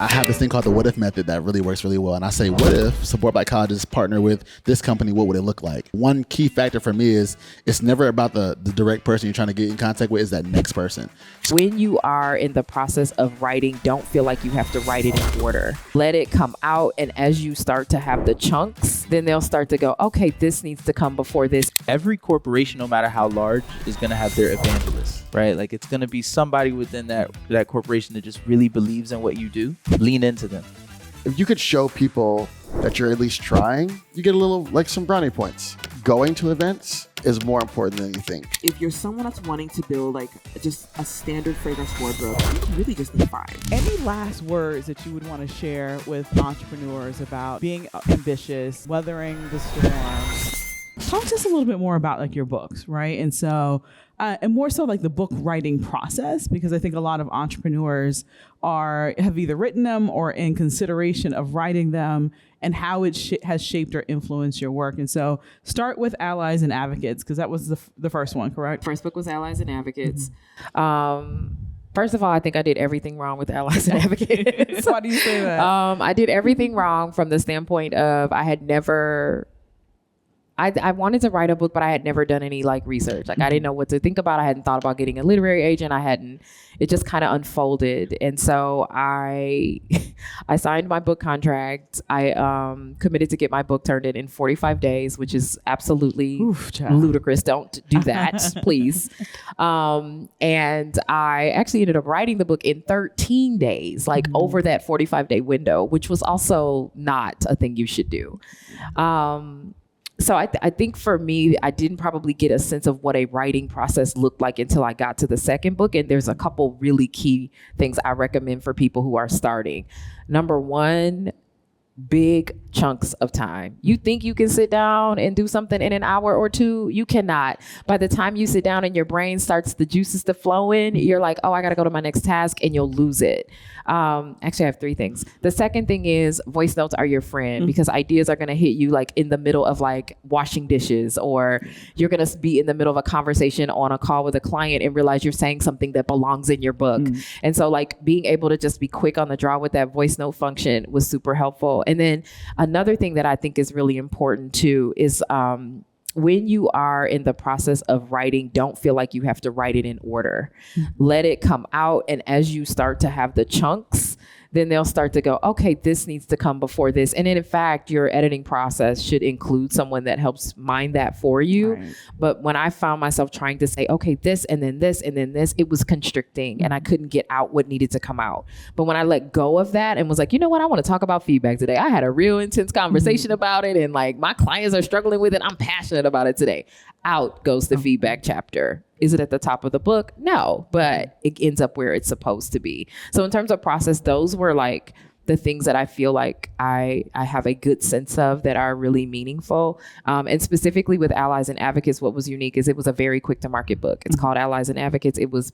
I have this thing called the what if method that really works really well. And I say, what if Support by Colleges partner with this company? What would it look like? One key factor for me is it's never about the direct person you're trying to get in contact with, is that next person. When you are in the process of writing, don't feel like you have to write it in order. Let it come out. And as you start to have the chunks, then they'll start to go, okay, this needs to come before this. Every corporation, no matter how large, is going to have their evangelists, right? Like it's going to be somebody within that corporation that just really believes in what you do. Lean into them. If you could show people that you're at least trying, you get a little, like some brownie points. Going to events is more important than you think. If you're someone that's wanting to build like just a standard fragrance wardrobe, you really just need 5. Any last words that you would want to share with entrepreneurs about being ambitious, weathering the storm? Talk to us a little bit more about like your books, right? And so, and more so like the book writing process, because I think a lot of entrepreneurs have either written them or in consideration of writing them, and how it has shaped or influenced your work. And so start with Allies and Advocates, because that was the first one, correct? First book was Allies and Advocates. Mm-hmm. First of all, I think I did everything wrong with Allies and Advocates. Why do you say that? I did everything wrong from the standpoint of I wanted to write a book, but I had never done any like research. Like I didn't know what to think about. I hadn't thought about getting a literary agent. It just kind of unfolded. And so I signed my book contract. I committed to get my book turned in 45 days, which is absolutely ludicrous. Don't do that, please. And I actually ended up writing the book in 13 days, like over that 45-day window, which was also not a thing you should do. So I think for me, I didn't probably get a sense of what a writing process looked like until I got to the second book. And there's a couple really key things I recommend for people who are starting. Number one, big chunks of time. You think you can sit down and do something in an hour or two? You cannot. By the time you sit down and your brain starts the juices to flow in, you're like, oh, I got to go to my next task, and you'll lose it. Actually, I have 3 things. The second thing is voice notes are your friend, because ideas are going to hit you like in the middle of like washing dishes, or you're going to be in the middle of a conversation on a call with a client and realize you're saying something that belongs in your book. And so like being able to just be quick on the draw with that voice note function was super helpful. And then another thing that I think is really important too is when you are in the process of writing, don't feel like you have to write it in order. Let it come out. And as you start to have the chunks, then they'll start to go, okay, this needs to come before this. And in fact, your editing process should include someone that helps mind that for you. Right. But when I found myself trying to say, okay, this, and then this, and then this, it was constricting and I couldn't get out what needed to come out. But when I let go of that and was like, you know what, I want to talk about feedback today. I had a real intense conversation about it, and like my clients are struggling with it. I'm passionate about it today. Out goes the feedback chapter. Is it at the top of the book? No, but it ends up where it's supposed to be. So in terms of process, those were like the things that I feel like I have a good sense of that are really meaningful. And specifically with Allies and Advocates, what was unique is it was a very quick to market book. It's called Allies and Advocates. It was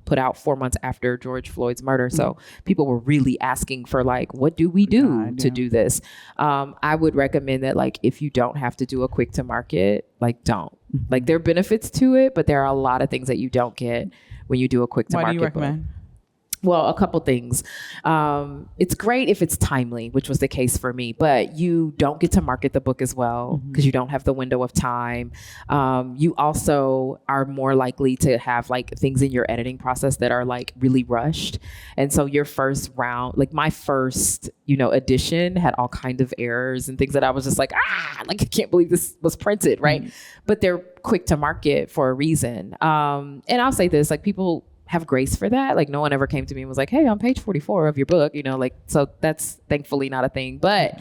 put out 4 months after George Floyd's murder. So people were really asking for like, what do we do to do this? I would recommend that like, if you don't have to do a quick to market, like don't. Like there are benefits to it, but there are a lot of things that you don't get when you do a quick to market. Why do you recommend? Book. Well, a couple things. It's great if it's timely, which was the case for me, but you don't get to market the book as well because you don't have the window of time. You also are more likely to have like things in your editing process that are like really rushed. And so your first round, like my first, edition had all kinds of errors and things that I was just like, I can't believe this was printed, right? But they're quick to market for a reason. And I'll say this, like people have grace for that. Like no one ever came to me and was like, hey, on page 44 of your book, so that's thankfully not a thing. But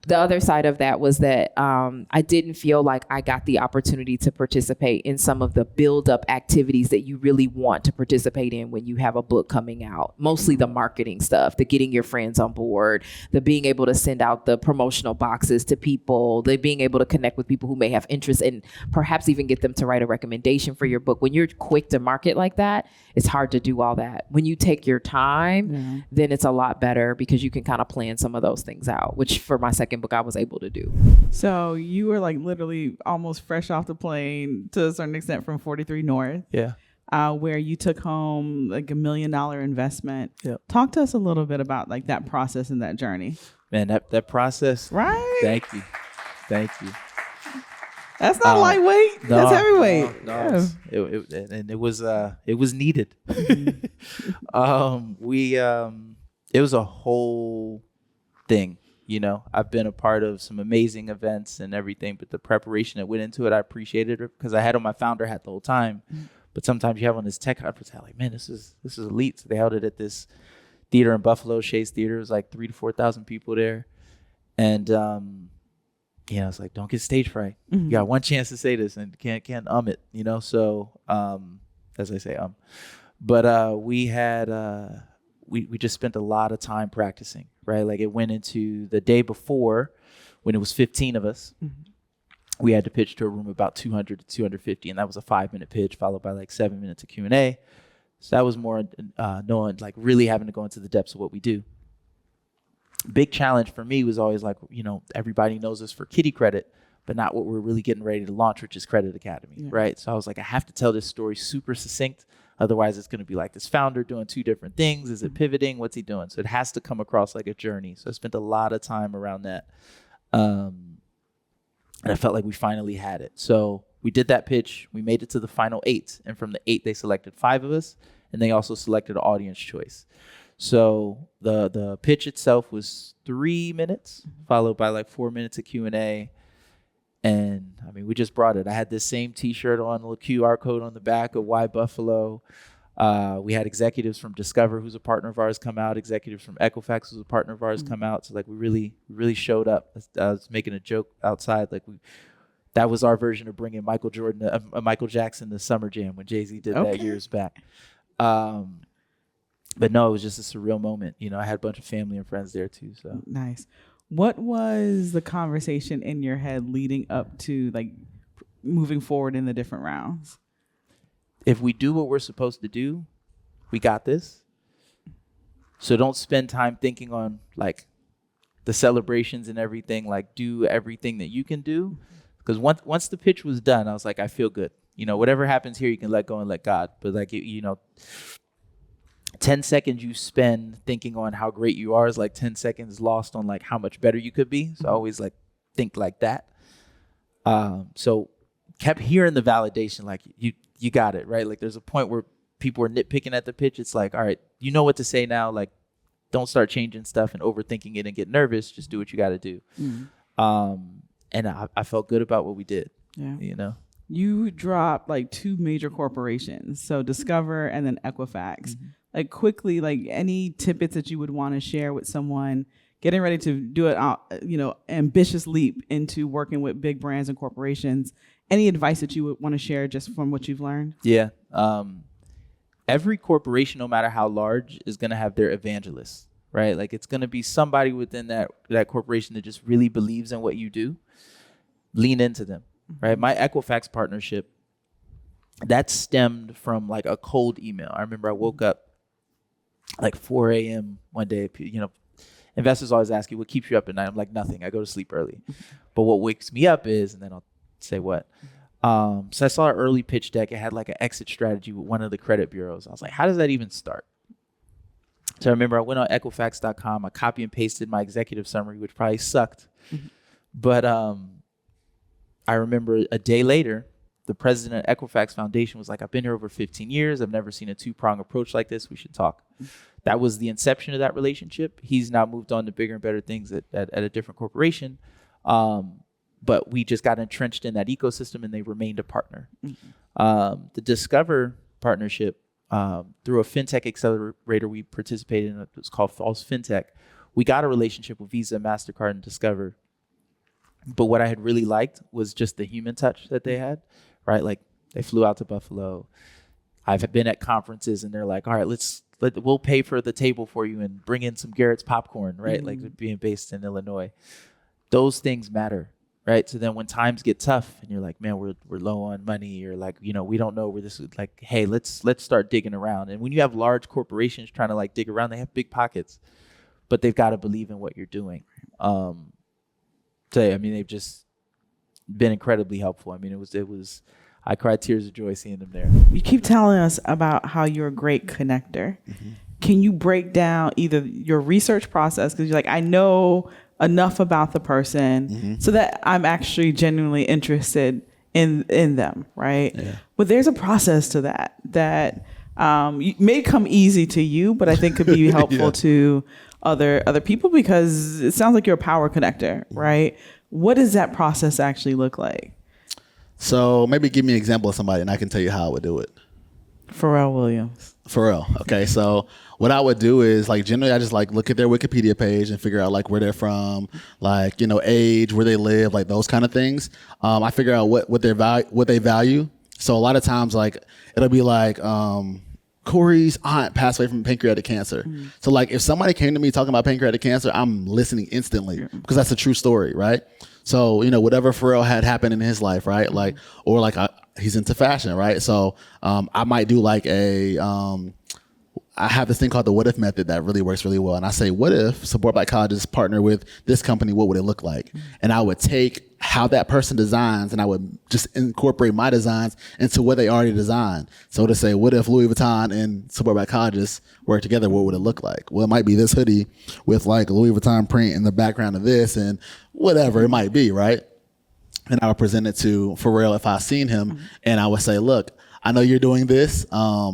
the other side of that was that I didn't feel like I got the opportunity to participate in some of the build-up activities that you really want to participate in when you have a book coming out. Mostly the marketing stuff, the getting your friends on board, the being able to send out the promotional boxes to people, the being able to connect with people who may have interest and perhaps even get them to write a recommendation for your book. When you're quick to market like that, it's hard to do all that. When you take your time, then it's a lot better because you can kind of plan some of those things out, which for my second book I was able to do. So you were like literally almost fresh off the plane to a certain extent from 43 North. Yeah. where you took home like $1 million investment. Yep. Talk to us a little bit about like that process and that journey. Man, that process. Right. Thank you. That's not lightweight. No, That's heavyweight. No, Yeah. it was needed. It was a whole thing. You know, I've been a part of some amazing events and everything, but the preparation that went into it, I appreciated it because I had on my founder hat the whole time. But sometimes you have on this tech conference hat, like, man, this is elite. So they held it at this theater in Buffalo, Shays Theater. It was like 3,000 to 4,000 people there, and it's like, don't get stage fright. You got one chance to say this, and can't it, you know. So as I say, but we had we just spent a lot of time practicing, right? Like it went into the day before when it was 15 of us. We had to pitch to a room of about 200 to 250, and that was a 5-minute pitch followed by like 7 minutes of Q&A. So that was more knowing, like really having to go into the depths of what we do. Big challenge for me was always like, you know, everybody knows us for Kitty Credit, but not what we're really getting ready to launch, which is Credit Academy, right? So I was like, I have to tell this story super succinct. Otherwise, it's going to be like this founder doing two different things. Is it pivoting? What's he doing? So it has to come across like a journey. So I spent a lot of time around that. And I felt like we finally had it. So we did that pitch. We made it to the final 8. And from the 8, they selected 5 of us. And they also selected an audience choice. So the pitch itself was 3 minutes, followed by like 4 minutes of Q&A. And I mean, we just brought it. I had this same T-shirt on, a little QR code on the back of Why Buffalo. We had executives from Discover, who's a partner of ours, come out. Executives from Equifax, who's a partner of ours, come out. So like we really showed up. I was making a joke outside, like that was our version of bringing Michael Jackson to Summer Jam when Jay-Z did that years back. But no, it was just a surreal moment. You know, I had a bunch of family and friends there too. So nice. What was the conversation in your head leading up to like moving forward in the different rounds? If we do what we're supposed to do, we got this. So don't spend time thinking on like the celebrations and everything. Like do everything that you can do. Because once the pitch was done, I was like, I feel good. You know, whatever happens here, you can let go and let God. But like, 10 seconds you spend thinking on how great you are is like 10 seconds lost on like how much better you could be. So I always like think like that. So kept hearing the validation, like you got it, right? Like there's a point where people are nitpicking at the pitch. It's like, all right, you know what to say now. Like don't start changing stuff and overthinking it and get nervous. Just do what you got to do. And I felt good about what we did. Yeah. You know, you dropped like 2 major corporations. So Discover and then Equifax. Like quickly, like any tidbits that you would want to share with someone getting ready to do an ambitious leap into working with big brands and corporations. Any advice that you would want to share just from what you've learned? Yeah. Every corporation, no matter how large, is going to have their evangelists, right? Like it's going to be somebody within that corporation that just really believes in what you do. Lean into them, right? My Equifax partnership, that stemmed from like a cold email. I remember I woke up like 4 a.m. one day. You know, investors always ask you, what keeps you up at night? I'm like, nothing. I go to sleep early. But what wakes me up is, and then I'll say what. So I saw an early pitch deck. It had like an exit strategy with one of the credit bureaus. I was like, how does that even start? So I remember I went on Equifax.com. I copy and pasted my executive summary, which probably sucked. But I remember a day later, the president of Equifax Foundation was like, I've been here over 15 years. I've never seen a 2-prong approach like this. We should talk. That was the inception of that relationship. He's now moved on to bigger and better things at a different corporation. But we just got entrenched in that ecosystem and they remained a partner. The Discover partnership, through a fintech accelerator we participated in, it was called False Fintech. We got a relationship with Visa, MasterCard, and Discover. But what I had really liked was just the human touch that they had, right? Like they flew out to Buffalo. I've been at conferences and they're like, all right, we'll pay for the table for you and bring in some Garrett's popcorn, right? Like being based in Illinois. Those things matter, right? So then when times get tough and you're like, man, we're low on money, or like, we don't know where this is, like, hey, let's start digging around. And when you have large corporations trying to like dig around, they have big pockets, but they've got to believe in what you're doing. So, I mean, they've just been incredibly helpful. I mean, I cried tears of joy seeing them there. You keep telling us about how you're a great connector. Can you break down either your research process, because you're like, I know enough about the person so that I'm actually genuinely interested in them, right? Yeah. But there's a process to that may come easy to you, but I think could be helpful to other people, because it sounds like you're a power connector, right? What does that process actually look like? So maybe give me an example of somebody and I can tell you how I would do it. Pharrell Williams. Pharrell. Okay. So what I would do is, like, generally I just like look at their Wikipedia page and figure out like where they're from, like, you know, age, where they live, like those kind of things. I figure out what they value. So a lot of times, like, it'll be like, Corey's aunt passed away from pancreatic cancer. So like if somebody came to me talking about pancreatic cancer, I'm listening instantly because that's a true story, right? So, you know, whatever Pharrell had happened in his life, right? Like, or like he's into fashion, right? So I might do like I have this thing called the what if method that really works really well. And I say, what if Support Black Colleges partner with this company? What would it look like? And I would take how that person designs and I would just incorporate my designs into what they already designed. So to say, what if Louis Vuitton and Support Black Colleges work together? What would it look like? Well, it might be this hoodie with like Louis Vuitton print in the background of this and whatever it might be, right? And I would present it to Pharrell if I've seen him, and I would say, look, I know you're doing this.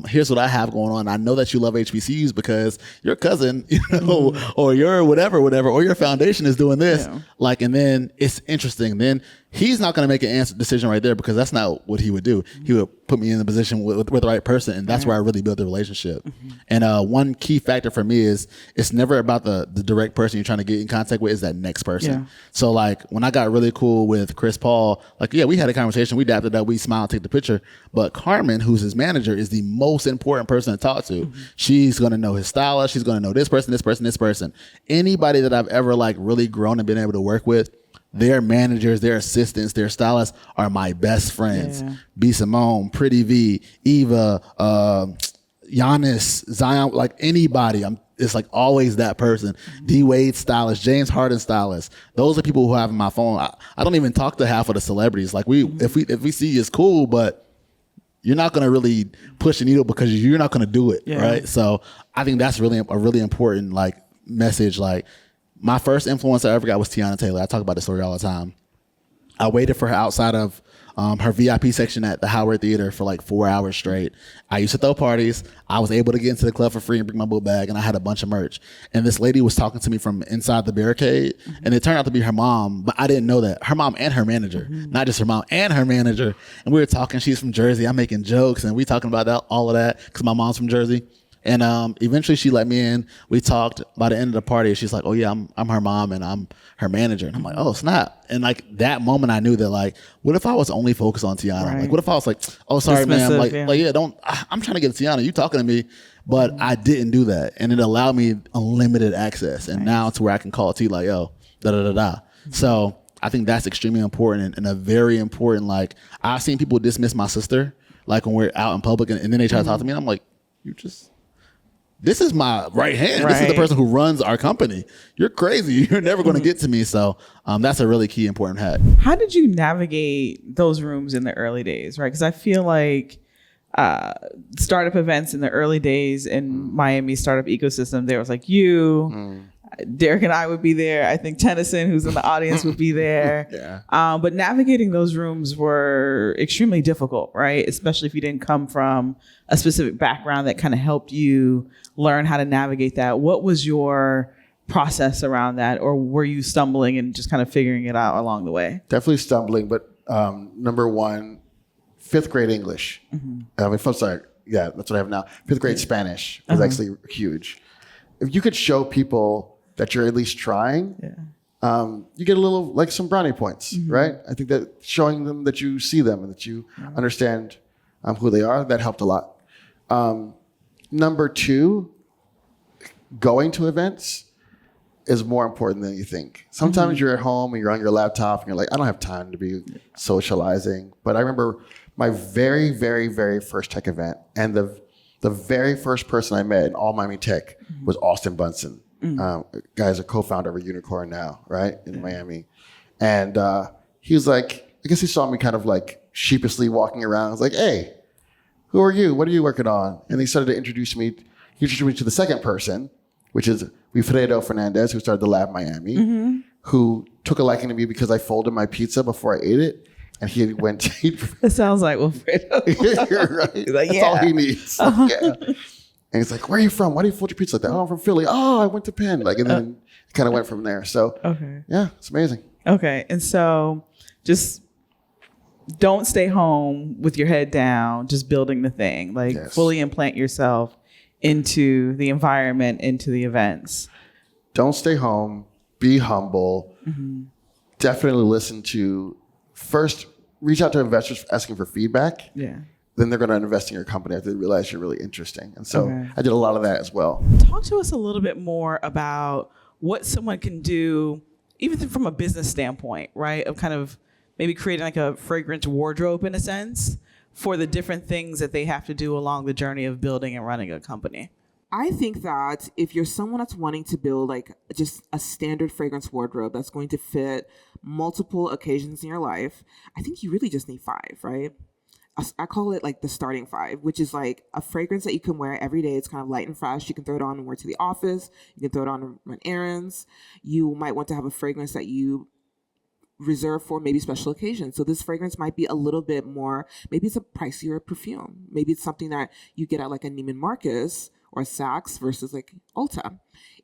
Here's what I have going on. I know that you love HBCUs because your cousin, you know, or your whatever, or your foundation is doing this. Yeah. Like, and then it's interesting. Then he's not going to make an decision right there because that's not what he would do. He would put me in the position with the right person, and that's where I really build the relationship. And one key factor for me is it's never about the direct person you're trying to get in contact with. Is that next person. Yeah. So like when I got really cool with Chris Paul, like, yeah, we had a conversation, we dapped it up, we smiled, take the picture. But Carmen, who's his manager, is the most important person to talk to. She's going to know his stylist. She's going to know this person, this person, this person. Anybody that I've ever like really grown and been able to work with, their managers, their assistants, their stylists are my best friends. Yeah. B. Simone, Pretty V, Eva, Giannis, Zion, like anybody. It's like always that person. D Wade stylist, James Harden stylist. Those are people who I have in my phone. I don't even talk to half of the celebrities. Like if we see you, it's cool, but you're not going to really push the needle because you're not going to do it, right? So I think that's really a really important like message. Like my first influence I ever got was Tiana Taylor. I talk about this story all the time. I waited for her outside of her VIP section at the Howard Theater for like 4 hours straight. I used to throw parties. I was able to get into the club for free and bring my book bag, and I had a bunch of merch. And this lady was talking to me from inside the barricade, and it turned out to be her mom, but I didn't know that. Her mom and her manager, not just her mom and her manager. And we were talking. She's from Jersey. I'm making jokes, and we talking about that, all of that, because my mom's from Jersey. And eventually she let me in. We talked. By the end of the party, she's like, oh yeah, I'm her mom and I'm her manager. And I'm like, oh snap. And like that moment I knew that like, what if I was only focused on Tiana? Right. Like what if I was like, oh sorry ma'am, like yeah, I'm trying to get Tiana, you talking to me. But I didn't do that. And it allowed me unlimited access. And now to where I can call T like, yo, da da da da. So I think that's extremely important and a very important, like I've seen people dismiss my sister like when we're out in public and then they try to talk to me and I'm like, this is my right hand. This is the person who runs our company. You're crazy. You're never going to get to me. So that's a really key important hack. How did you navigate those rooms in the early days, right? Because I feel like startup events in the early days in Miami startup ecosystem, there was like you, Derek and I would be there. I think Tennyson, who's in the audience, would be there. But navigating those rooms were extremely difficult, right? Especially if you didn't come from a specific background that kind of helped you learn how to navigate that. What was your process around that? Or were you stumbling and just kind of figuring it out along the way? Definitely stumbling, but number one, 5th grade English. That's what I have now. 5th grade Spanish was actually huge. If you could show people that you're at least trying, you get a little, like some brownie points, right? I think that showing them that you see them and that you understand who they are, that helped a lot. Number 2, going to events is more important than you think. Sometimes you're at home and you're on your laptop and you're like, I don't have time to be socializing. But I remember my very, very, very first tech event, and the very first person I met in all Miami Tech was Austin Bunsen. Guy's a co-founder of a unicorn now, right, in Miami. And he was like, I guess he saw me kind of like sheepishly walking around. I was like, hey, who are you? What are you working on? And he started to introduce me. He introduced me to the second person, which is Wilfredo Fernandez, who started the Lab Miami, who took a liking to me because I folded my pizza before I ate it. And he went, It sounds like Wilfredo. right? Like, That's all he needs. Yeah. And he's like, where are you from? Why do you fold your pizza like that? Oh, I'm from Philly. Oh, I went to Penn. Like, and then it kind of went from there. So, yeah, it's amazing. Okay. And so just don't stay home with your head down, just building the thing. Like, fully implant yourself into the environment, into the events. Don't stay home. Be humble. Definitely listen to, first, reach out to investors asking for feedback. Yeah. Then they're going to invest in your company after they realize you're really interesting. And so I did a lot of that as well. Talk to us a little bit more about what someone can do, even from a business standpoint, right? Of kind of maybe creating like a fragrance wardrobe in a sense for the different things that they have to do along the journey of building and running a company. I think that if you're someone that's wanting to build like just a standard fragrance wardrobe that's going to fit multiple occasions in your life, I think you really just need 5, right? I call it like the starting 5, which is like a fragrance that you can wear every day. It's kind of light and fresh. You can throw it on and wear to the office. You can throw it on and run errands. You might want to have a fragrance that you reserve for maybe special occasions. So this fragrance might be a little bit more, maybe it's a pricier perfume. Maybe it's something that you get at like a Neiman Marcus or Saks versus like Ulta.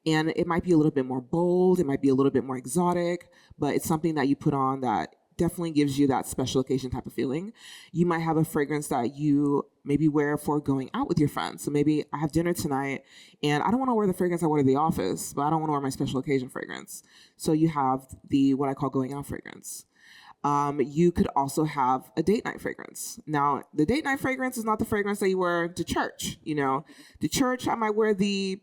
And it might be a little bit more bold. It might be a little bit more exotic, but it's something that you put on that definitely gives you that special occasion type of feeling. You might have a fragrance that you maybe wear for going out with your friends. So maybe I have dinner tonight and I don't want to wear the fragrance I wear to the office, but I don't want to wear my special occasion fragrance. So you have the, what I call going out fragrance. You could also have a date night fragrance. Now, the date night fragrance is not the fragrance that you wear to church. You know, to church, I might wear the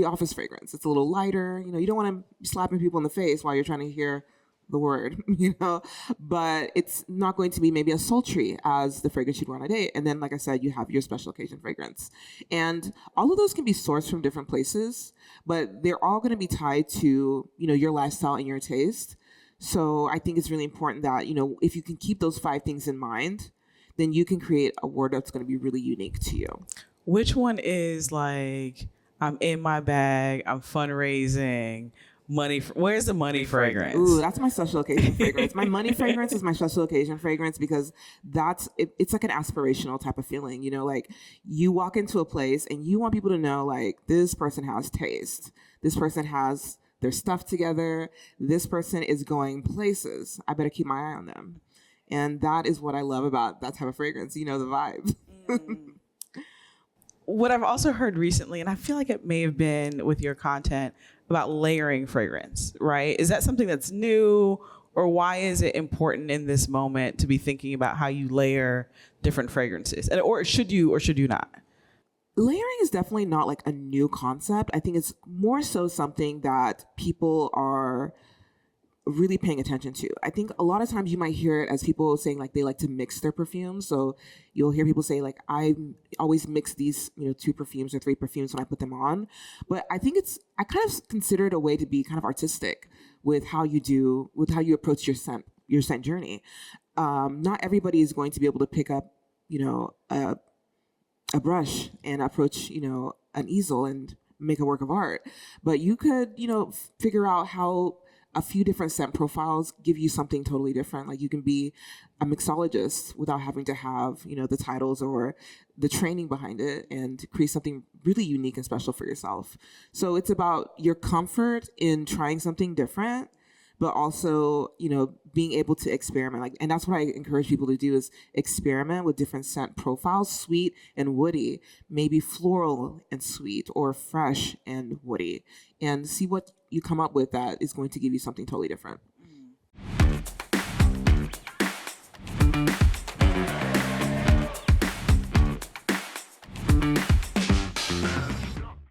office fragrance. It's a little lighter. You know, you don't want to be slapping people in the face while you're trying to hear the word, you know, but it's not going to be maybe as sultry as the fragrance you'd wear on a date. And then, like I said, you have your special occasion fragrance. And all of those can be sourced from different places, but they're all going to be tied to, you know, your lifestyle and your taste. So I think it's really important that, you know, if you can keep those 5 things in mind, then you can create a wardrobe that's going to be really unique to you. Which one is like, I'm in my bag, I'm fundraising, money? Where's the money fragrance? Ooh, that's my special occasion fragrance. My money fragrance is my special occasion fragrance because it's like an aspirational type of feeling. You know, like you walk into a place and you want people to know, like, this person has taste. This person has their stuff together. This person is going places. I better keep my eye on them. And that is what I love about that type of fragrance. You know, the vibe. What I've also heard recently, and I feel like it may have been with your content, about layering fragrance, right? Is that something that's new, or why is it important in this moment to be thinking about how you layer different fragrances? And or should you not? Layering is definitely not like a new concept. I think it's more so something that people are really paying attention to. I think a lot of times you might hear it as people saying like they like to mix their perfumes. So you'll hear people say like, I always mix these, you know, 2 perfumes or 3 perfumes when I put them on. But I think I kind of consider it a way to be kind of artistic with how you approach your scent journey. Not everybody is going to be able to pick up, you know, a brush and approach, you know, an easel and make a work of art. But you could, you know, figure out how a few different scent profiles give you something totally different. Like you can be a mixologist without having to have, you know, the titles or the training behind it and create something really unique and special for yourself. So it's about your comfort in trying something different, but also, you know, being able to experiment. Like, and that's what I encourage people to do is experiment with different scent profiles, sweet and woody, maybe floral and sweet, or fresh and woody, and see what you come up with that is going to give you something totally different.